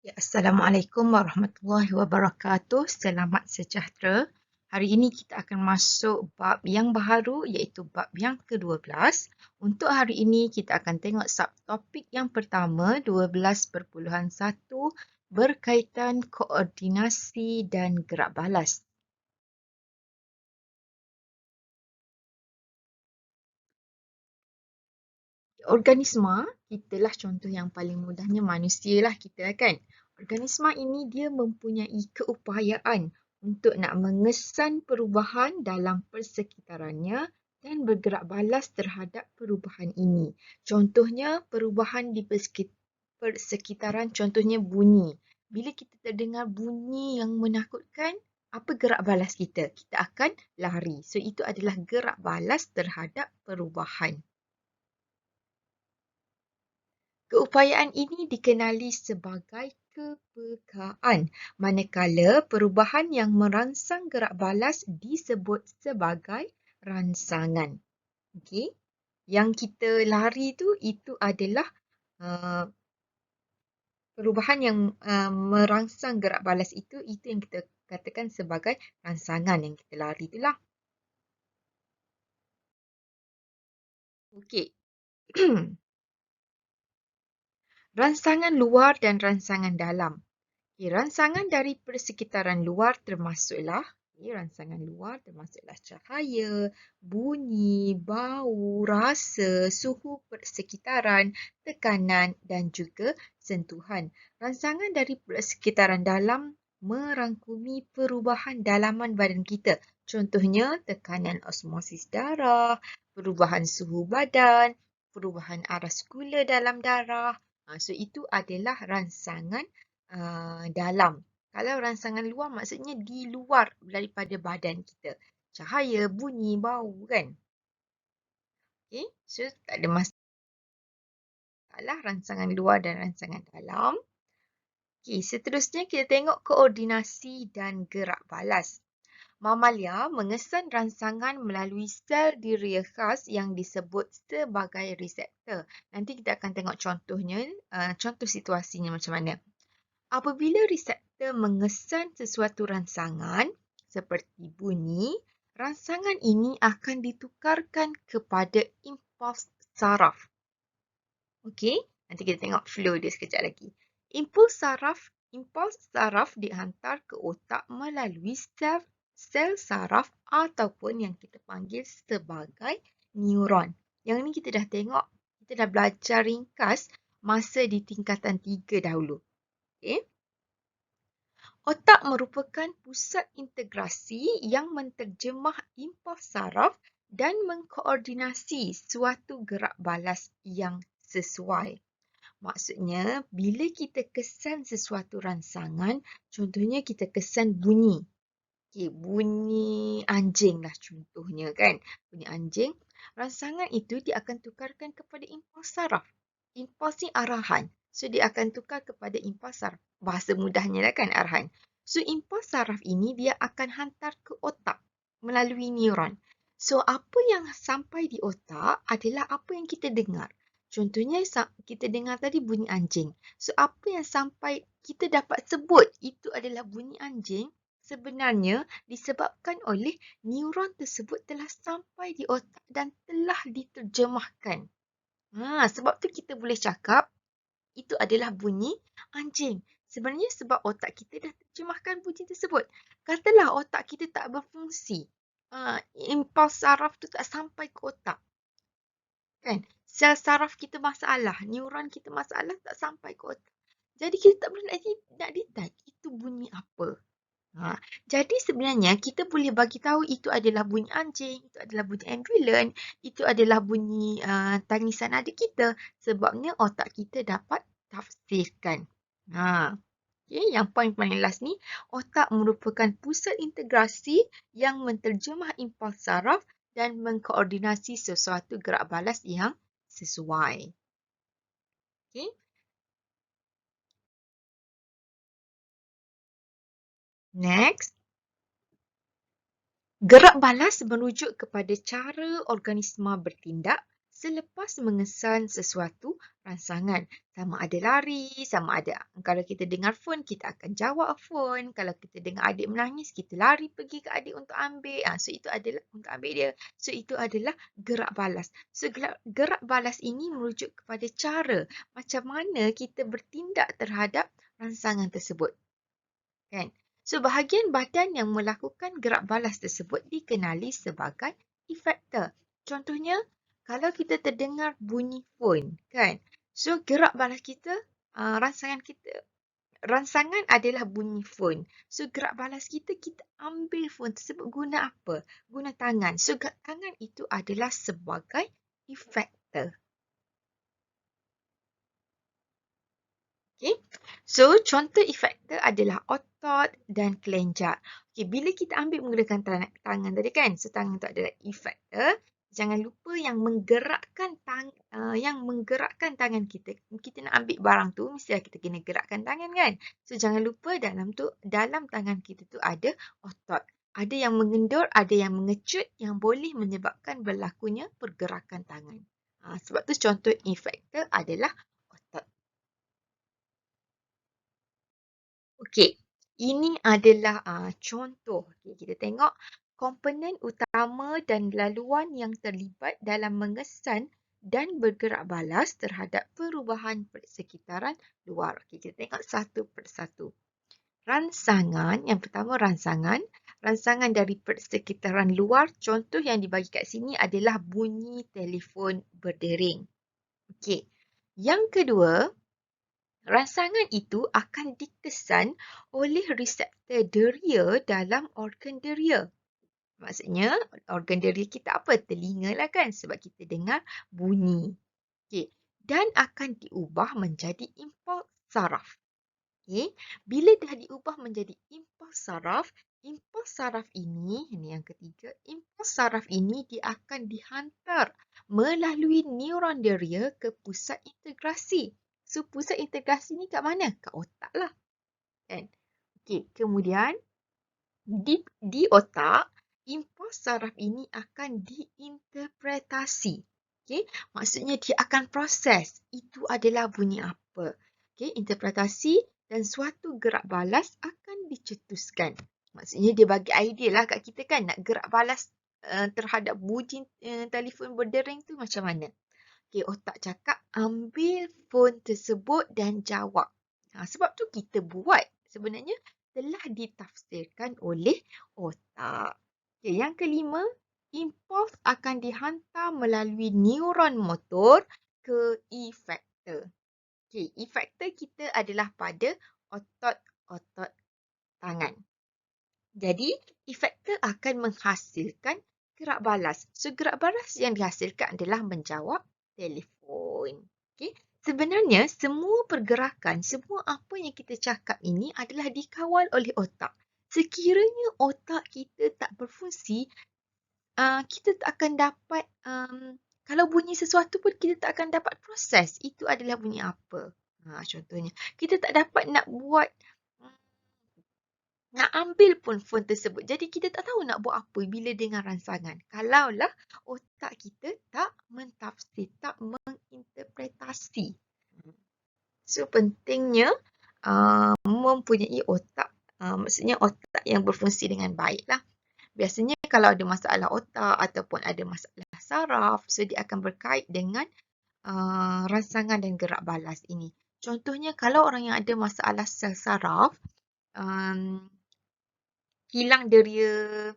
Ya, Assalamualaikum warahmatullahi wabarakatuh. Selamat sejahtera. Hari ini kita akan masuk bab yang baharu iaitu bab yang ke-12. Untuk hari ini kita akan tengok subtopik yang pertama 12.1 berkaitan koordinasi dan gerak balas. Organisma, kitalah contoh yang paling mudahnya manusia lah kita kan. Organisma ini dia mempunyai keupayaan untuk nak mengesan perubahan dalam persekitarannya dan bergerak balas terhadap perubahan ini. Contohnya perubahan di persekitaran, contohnya bunyi. Bila kita terdengar bunyi yang menakutkan, apa gerak balas kita? Kita akan lari. So itu adalah gerak balas terhadap perubahan. Keupayaan ini dikenali sebagai kepekaan, manakala perubahan yang merangsang gerak balas disebut sebagai rangsangan. Okey. Yang kita lari itu adalah uh, perubahan yang merangsang gerak balas itu yang kita katakan sebagai rangsangan yang kita lari itulah. Okey. Rangsangan luar dan rangsangan dalam. Rangsangan dari persekitaran luar termasuklah cahaya, bunyi, bau, rasa, suhu persekitaran, tekanan dan juga sentuhan. Rangsangan dari persekitaran dalam merangkumi perubahan dalaman badan kita. Contohnya tekanan osmosis darah, perubahan suhu badan, perubahan aras gula dalam darah. So itu adalah rangsangan dalam. Kalau rangsangan luar maksudnya di luar daripada badan kita. Cahaya, bunyi, bau kan. Okay, so tak ada masalah rangsangan luar dan rangsangan dalam. Okay, seterusnya kita tengok koordinasi dan gerak balas. Mamalia mengesan rangsangan melalui sel diria khas yang disebut sebagai reseptor. Nanti kita akan tengok contohnya, contoh situasinya macam mana. Apabila reseptor mengesan sesuatu rangsangan seperti bunyi, rangsangan ini akan ditukarkan kepada impuls saraf. Okey, nanti kita tengok flow dia sekejap lagi. Impuls saraf dihantar ke otak melalui sel saraf ataupun yang kita panggil sebagai neuron. Yang ni kita dah tengok, kita dah belajar ringkas masa di tingkatan 3 dahulu. Okey. Otak merupakan pusat integrasi yang menterjemah impuls saraf dan mengkoordinasi suatu gerak balas yang sesuai. Maksudnya, bila kita kesan sesuatu rangsangan, contohnya kita kesan bunyi. Okay, bunyi anjing lah contohnya kan. Bunyi anjing. Rangsangan itu dia akan tukarkan kepada impuls saraf. Impuls ni arahan. So, dia akan tukar kepada impuls saraf. Bahasa mudahnya lah kan arahan. So, impuls saraf ini dia akan hantar ke otak melalui neuron. So, apa yang sampai di otak adalah apa yang kita dengar. Contohnya, kita dengar tadi bunyi anjing. So, apa yang sampai kita dapat sebut itu adalah bunyi anjing, sebenarnya disebabkan oleh neuron tersebut telah sampai di otak dan telah diterjemahkan. Sebab tu kita boleh cakap itu adalah bunyi anjing. Sebenarnya sebab otak kita dah terjemahkan bunyi tersebut. Katalah otak kita tak berfungsi. Impuls saraf tu tak sampai ke otak. Kan? Sel saraf kita masalah, neuron kita masalah tak sampai ke otak. Jadi kita tak boleh nak detect itu bunyi apa. Jadi sebenarnya kita boleh bagi tahu itu adalah bunyi anjing, itu adalah bunyi ambulans, itu adalah bunyi tangisan adik kita sebabnya otak kita dapat tafsirkan. Okay, yang poin paling last ni, otak merupakan pusat integrasi yang menterjemah impuls saraf dan mengkoordinasi sesuatu gerak balas yang sesuai. Okay. Next. Gerak balas merujuk kepada cara organisma bertindak selepas mengesan sesuatu rangsangan. Sama ada lari, sama ada kalau kita dengar phone, kita akan jawab phone. Kalau kita dengar adik menangis, kita lari pergi ke adik untuk ambil. So itu adalah untuk ambil dia. So itu adalah gerak balas. So gerak balas ini merujuk kepada cara macam mana kita bertindak terhadap rangsangan tersebut. Kan? So, bahagian badan yang melakukan gerak balas tersebut dikenali sebagai efektor. Contohnya, kalau kita terdengar bunyi phone, kan? So, gerak balas kita, rangsangan adalah bunyi phone. So, gerak balas kita ambil phone tersebut guna apa? Guna tangan. So, tangan itu adalah sebagai efektor. Okay. So, contoh efektor adalah otot dan kelenjar. Okay, bila kita ambil menggunakan tangan tadi kan, so tangan itu adalah efektor. Jangan lupa yang menggerakkan tangan kita. Kita nak ambil barang tu, mesti kita kena gerakkan tangan kan. So, jangan lupa dalam tangan kita tu ada otot. Ada yang mengendur, ada yang mengecut yang boleh menyebabkan berlakunya pergerakan tangan. Sebab tu contoh efektor adalah otot. Okey, ini adalah contoh. Okay, kita tengok komponen utama dan laluan yang terlibat dalam mengesan dan bergerak balas terhadap perubahan persekitaran luar. Okay, kita tengok satu persatu. Rangsangan, yang pertama rangsangan. Rangsangan dari persekitaran luar, contoh yang dibagi kat sini adalah bunyi telefon berdering. Okey. Yang kedua, rangsangan itu akan dikesan oleh reseptor deria dalam organ deria. Maksudnya, organ deria kita apa? Telinga lah kan? Sebab kita dengar bunyi. Okay. Dan akan diubah menjadi impuls saraf. Okay. Bila dah diubah menjadi impuls saraf ini yang ketiga, impuls saraf ini dia akan dihantar melalui neuron deria ke pusat integrasi. So, pusat integrasi ni kat mana? Kat otak lah. Kan? Okay. Kemudian, di otak, impuls saraf ini akan diinterpretasi. Okay? Maksudnya, dia akan proses. Itu adalah bunyi apa. Okay? Interpretasi dan suatu gerak balas akan dicetuskan. Maksudnya, dia bagi idea lah kat kita kan. Nak gerak balas terhadap bunyi telefon berdering tu macam mana. Okay, otak cakap ambil phone tersebut dan jawab. Sebab tu kita buat. Sebenarnya telah ditafsirkan oleh otak. Okay, yang kelima, impuls akan dihantar melalui neuron motor ke efektor. Okay, efektor kita adalah pada otot-otot tangan. Jadi, efektor akan menghasilkan gerak balas. So, gerak balas yang dihasilkan adalah menjawab telefon. Okay. Sebenarnya, semua pergerakan, semua apa yang kita cakap ini adalah dikawal oleh otak. Sekiranya otak kita tak berfungsi, kita tak akan dapat, kalau bunyi sesuatu pun kita tak akan dapat proses. Itu adalah bunyi apa. Contohnya, kita tak dapat nak buat, nak ambil pun phone tersebut. Jadi kita tak tahu nak buat apa bila dengar rangsangan. Kalaulah otak kita tak mentafsir, tak menginterpretasi. So pentingnya mempunyai otak, maksudnya otak yang berfungsi dengan baik lah. Biasanya kalau ada masalah otak ataupun ada masalah saraf, so dia akan berkait dengan rangsangan dan gerak balas ini. Contohnya kalau orang yang ada masalah sel saraf, hilang deria,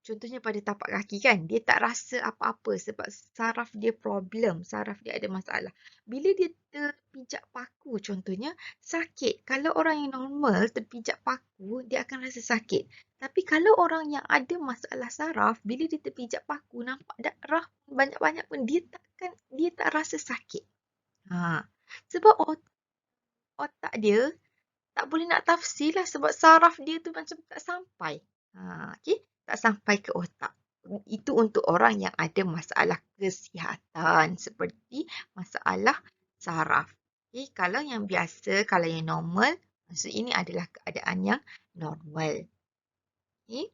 contohnya pada tapak kaki kan, dia tak rasa apa-apa sebab saraf dia problem, saraf dia ada masalah. Bila dia terpijak paku contohnya, sakit. Kalau orang yang normal terpijak paku, dia akan rasa sakit. Tapi kalau orang yang ada masalah saraf, bila dia terpijak paku, nampak darah banyak-banyak pun, dia tak rasa sakit. Sebab otak dia tak boleh nak tafsir lah sebab saraf dia tu macam tak sampai. Okay? Tak sampai ke otak. Itu untuk orang yang ada masalah kesihatan seperti masalah saraf. Okay? Kalau yang biasa, kalau yang normal, maksud ini adalah keadaan yang normal. Okay?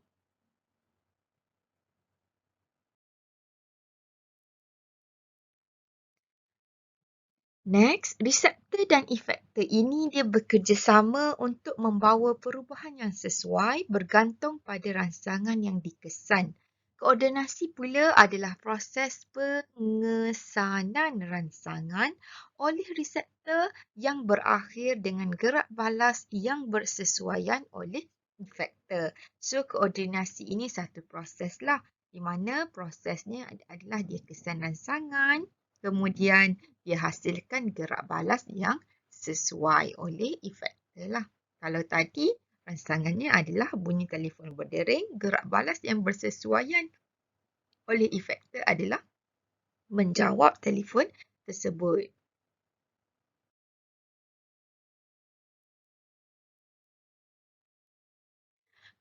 Next, reseptor dan efektor ini dia bekerjasama untuk membawa perubahan yang sesuai bergantung pada rangsangan yang dikesan. Koordinasi pula adalah proses pengesanan rangsangan oleh reseptor yang berakhir dengan gerak balas yang bersesuaian oleh efektor. So, koordinasi ini satu proses lah, di mana prosesnya adalah dia kesan rangsangan, kemudian dia hasilkan gerak balas yang sesuai oleh efektor lah. Kalau tadi rangsangannya adalah bunyi telefon berdering, gerak balas yang bersesuaian oleh efektor adalah menjawab telefon tersebut.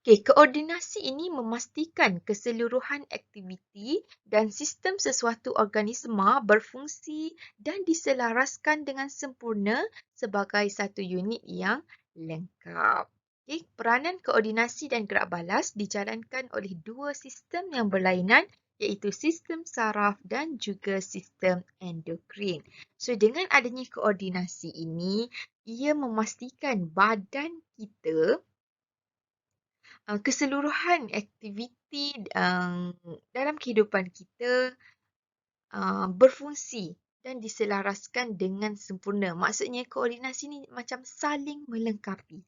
Okey, koordinasi ini memastikan keseluruhan aktiviti dan sistem sesuatu organisma berfungsi dan diselaraskan dengan sempurna sebagai satu unit yang lengkap. Okey, peranan koordinasi dan gerak balas dijalankan oleh dua sistem yang berlainan iaitu sistem saraf dan juga sistem endokrin. So, dengan adanya koordinasi ini, ia memastikan badan kita keseluruhan aktiviti dalam kehidupan kita berfungsi dan diselaraskan dengan sempurna. Maksudnya koordinasi ni macam saling melengkapi.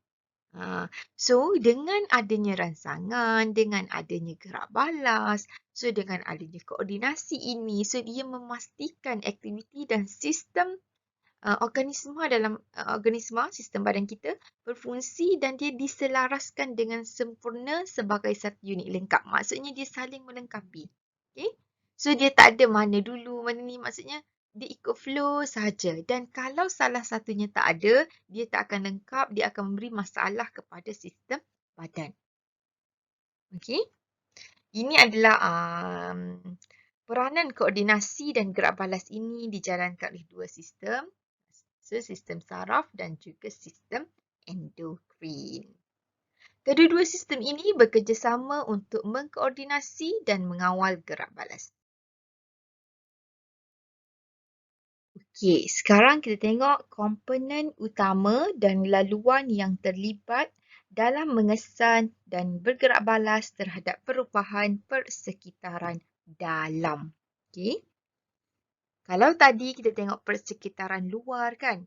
So, dengan adanya rangsangan, dengan adanya gerak balas, so dengan adanya koordinasi ini, so dia memastikan aktiviti dan sistem organisma sistem badan kita berfungsi dan dia diselaraskan dengan sempurna sebagai satu unit lengkap. Maksudnya dia saling melengkapi. Okay? So dia tak ada mana dulu, mana ni. Maksudnya dia ikut flow sahaja. Dan kalau salah satunya tak ada, dia tak akan lengkap, dia akan memberi masalah kepada sistem badan. Okay? Ini adalah peranan koordinasi dan gerak balas ini dijalankan oleh dua sistem. Sistem saraf dan juga sistem endokrin. Kedua-dua sistem ini bekerjasama untuk mengkoordinasi dan mengawal gerak balas. Okey, sekarang kita tengok komponen utama dan laluan yang terlibat dalam mengesan dan bergerak balas terhadap perubahan persekitaran dalam. Okey. Kalau tadi kita tengok persekitaran luar kan,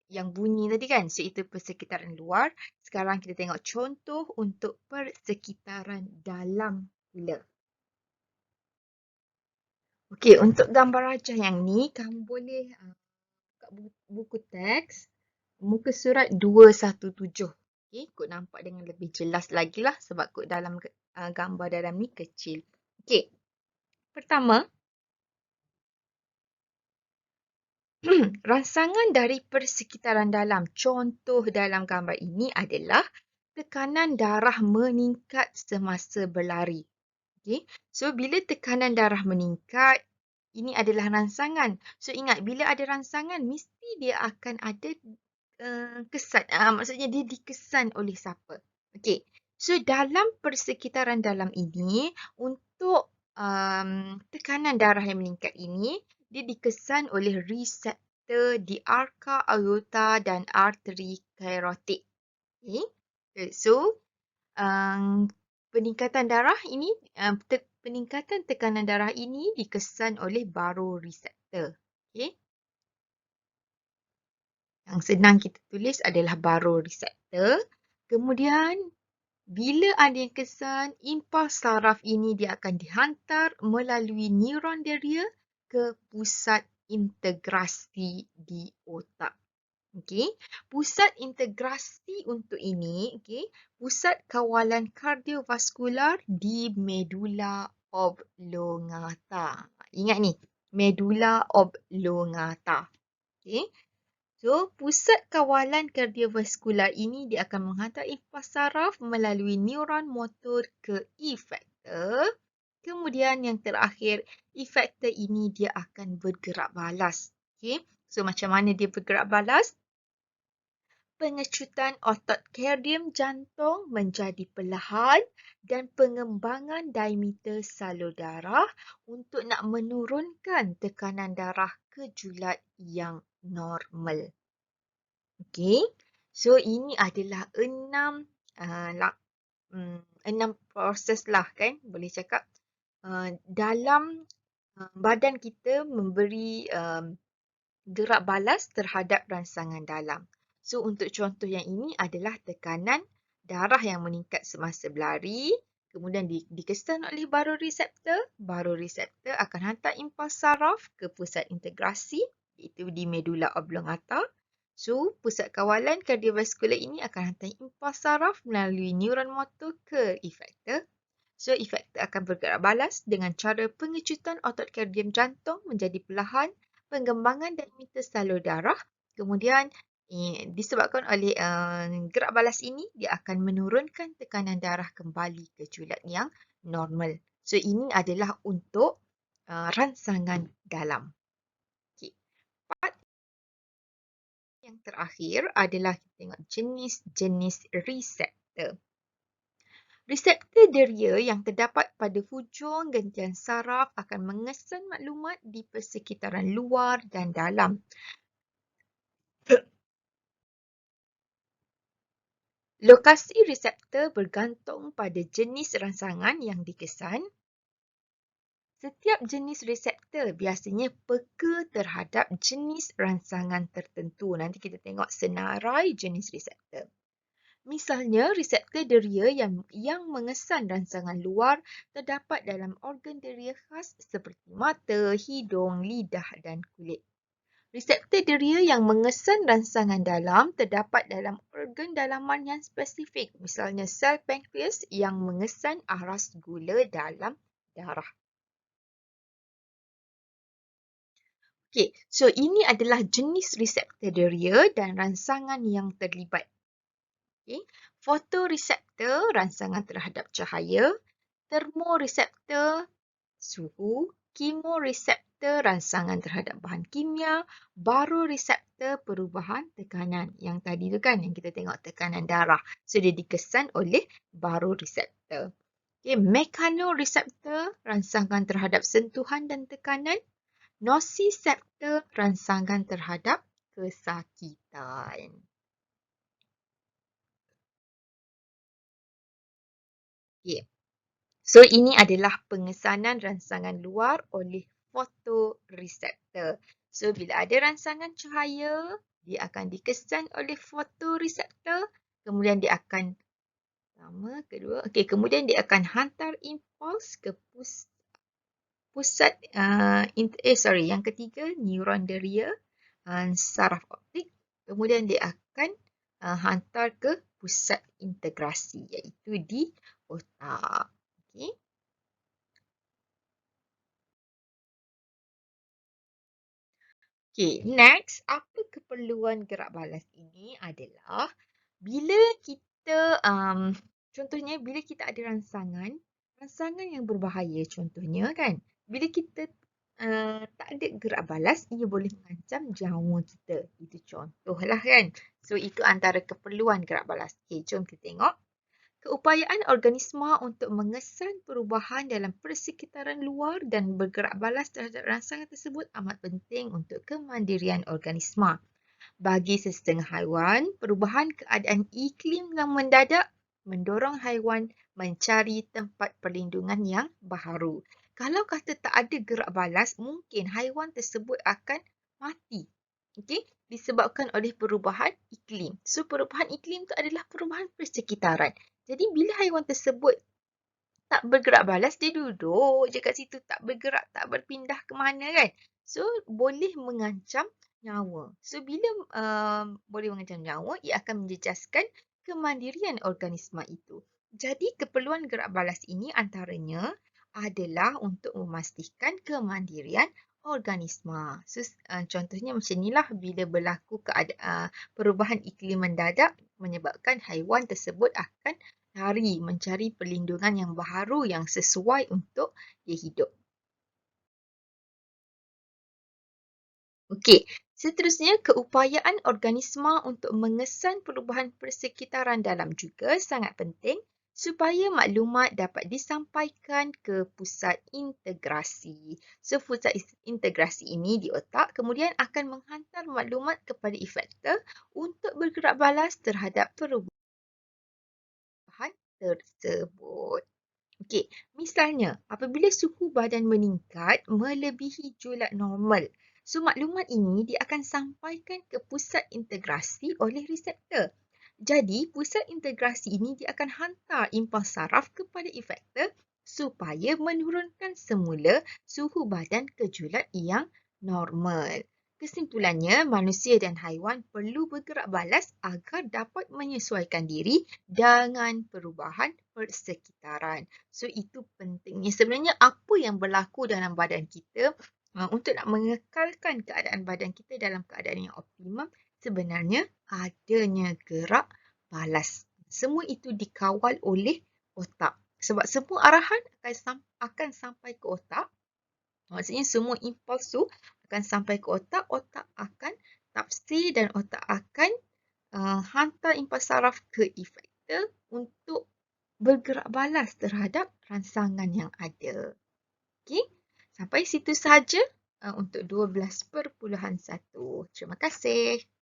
yang bunyi tadi kan, so itu persekitaran luar. Sekarang kita tengok contoh untuk persekitaran dalam pula. Okey, untuk gambar rajah yang ni, kamu boleh buka buku teks, muka surat 217. Okey, kod nampak dengan lebih jelas lagi lah sebab kod dalam gambar dalam ni kecil. Okey, pertama, rangsangan dari persekitaran dalam. Contoh dalam gambar ini adalah tekanan darah meningkat semasa berlari. Okay. So, bila tekanan darah meningkat, ini adalah rangsangan. So, ingat, bila ada rangsangan, mesti dia akan ada kesan. Maksudnya, dia dikesan oleh siapa. Okay. So, dalam persekitaran dalam ini, untuk tekanan darah yang meningkat ini, dia dikesan oleh reseptor di arka aorta dan arteri karotik. Okay. So, peningkatan darah ini, peningkatan tekanan darah ini dikesan oleh baroreseptor. Okay. Yang senang kita tulis adalah baroreseptor. Kemudian, bila ada yang kesan, impuls saraf ini dia akan dihantar melalui neuron dia ke pusat integrasi di otak. Okey, pusat integrasi untuk ini, okey, pusat kawalan kardiovaskular di medula oblongata. Ingat ni, medula oblongata. Okey. So, pusat kawalan kardiovaskular ini dia akan menghantar impuls saraf melalui neuron motor ke efektor. Kemudian yang terakhir, efektor ini dia akan bergerak balas. Okey. So, macam mana dia bergerak balas? pengecutan otot kardium jantung menjadi perlahan dan pengembangan diameter salur darah untuk nak menurunkan tekanan darah ke julat yang normal. Okey. So ini adalah enam proses lah kan, boleh cakap dalam badan kita memberi gerak balas terhadap rangsangan dalam. So untuk contoh yang ini adalah tekanan darah yang meningkat semasa berlari, kemudian dikesan oleh baroreseptor akan hantar impuls saraf ke pusat integrasi iaitu di medula oblongata. So pusat kawalan kardiovaskular ini akan hantar impuls saraf melalui neuron motor ke efektor. So, efektor akan bergerak balas dengan cara pengecutan otot kardium jantung menjadi perlahan, pengembangan diameter salur darah. Kemudian, disebabkan oleh gerak balas ini, dia akan menurunkan tekanan darah kembali ke julat yang normal. So, ini adalah untuk rangsangan dalam. Okay. Part yang terakhir adalah kita tengok jenis-jenis reseptor. Reseptor deria yang terdapat pada hujung gentian saraf akan mengesan maklumat di persekitaran luar dan dalam. Lokasi reseptor bergantung pada jenis rangsangan yang dikesan. Setiap jenis reseptor biasanya peka terhadap jenis rangsangan tertentu. Nanti kita tengok senarai jenis reseptor. Misalnya, reseptor deria yang mengesan rangsangan luar terdapat dalam organ deria khas seperti mata, hidung, lidah dan kulit. Reseptor deria yang mengesan rangsangan dalam terdapat dalam organ dalaman yang spesifik. Misalnya, sel pankreas yang mengesan aras gula dalam darah. Okey, so ini adalah jenis reseptor deria dan rangsangan yang terlibat. Okay. Fotoreseptor rangsangan terhadap cahaya, termoreseptor suhu, kemoreseptor rangsangan terhadap bahan kimia, baroreseptor perubahan tekanan. Yang tadi tu kan yang kita tengok tekanan darah. So dia dikesan oleh baroreseptor. Okay. Mekanoreseptor rangsangan terhadap sentuhan dan tekanan, nosiseptor rangsangan terhadap kesakitan. Okay. So, ini adalah pengesanan rangsangan luar oleh fotoreseptor. So, bila ada rangsangan cahaya, dia akan dikesan oleh fotoreseptor. Kemudian dia akan, kemudian dia akan hantar impuls ke yang ketiga, neuron deria, saraf optik. Kemudian dia akan hantar ke pusat integrasi iaitu di otak. Okay. Okay, next, apa keperluan gerak balas ini adalah bila kita, contohnya bila kita ada rangsangan yang berbahaya contohnya kan, bila kita tak ada gerak balas, ia boleh mengancam nyawa kita. Itu contohlah kan. So, itu antara keperluan gerak balas. Okay, jom kita tengok. Keupayaan organisma untuk mengesan perubahan dalam persekitaran luar dan bergerak balas terhadap rangsangan tersebut amat penting untuk kemandirian organisma. Bagi sesetengah haiwan, perubahan keadaan iklim yang mendadak mendorong haiwan mencari tempat perlindungan yang baharu. Kalau kata tak ada gerak balas, mungkin haiwan tersebut akan mati. Okay? Disebabkan oleh perubahan iklim. So, perubahan iklim itu adalah perubahan persekitaran. Jadi, bila haiwan tersebut tak bergerak balas, dia duduk je kat situ, tak bergerak, tak berpindah ke mana kan. So, boleh mengancam nyawa. So, bila boleh mengancam nyawa, ia akan menjejaskan kemandirian organisma itu. Jadi, keperluan gerak balas ini antaranya adalah untuk memastikan kemandirian organisma. So, contohnya macam inilah bila berlaku perubahan iklim mendadak menyebabkan haiwan tersebut akan lari mencari perlindungan yang baharu yang sesuai untuk dia hidup. Okey, Seterusnya, keupayaan organisma untuk mengesan perubahan persekitaran dalam juga sangat penting supaya maklumat dapat disampaikan ke pusat integrasi. So, pusat integrasi ini di otak kemudian akan menghantar maklumat kepada efektor untuk bergerak balas terhadap perubahan tersebut. Okey, misalnya apabila suhu badan meningkat melebihi julat normal, so maklumat ini dia akan sampaikan ke pusat integrasi oleh reseptor. Jadi, pusat integrasi ini dia akan hantar impas saraf kepada efektor supaya menurunkan semula suhu badan ke julat yang normal. Kesimpulannya, manusia dan haiwan perlu bergerak balas agar dapat menyesuaikan diri dengan perubahan persekitaran. So, itu pentingnya. Sebenarnya apa yang berlaku dalam badan kita untuk nak mengekalkan keadaan badan kita dalam keadaan yang optimum, sebenarnya adanya gerak balas. Semua itu dikawal oleh otak. Sebab semua arahan akan sampai ke otak. Maksudnya semua impuls tu akan sampai ke otak. Otak akan tafsir dan otak akan hantar impas saraf ke efektor untuk bergerak balas terhadap rangsangan yang ada. Okey, sampai situ sahaja untuk 12.1. Terima kasih.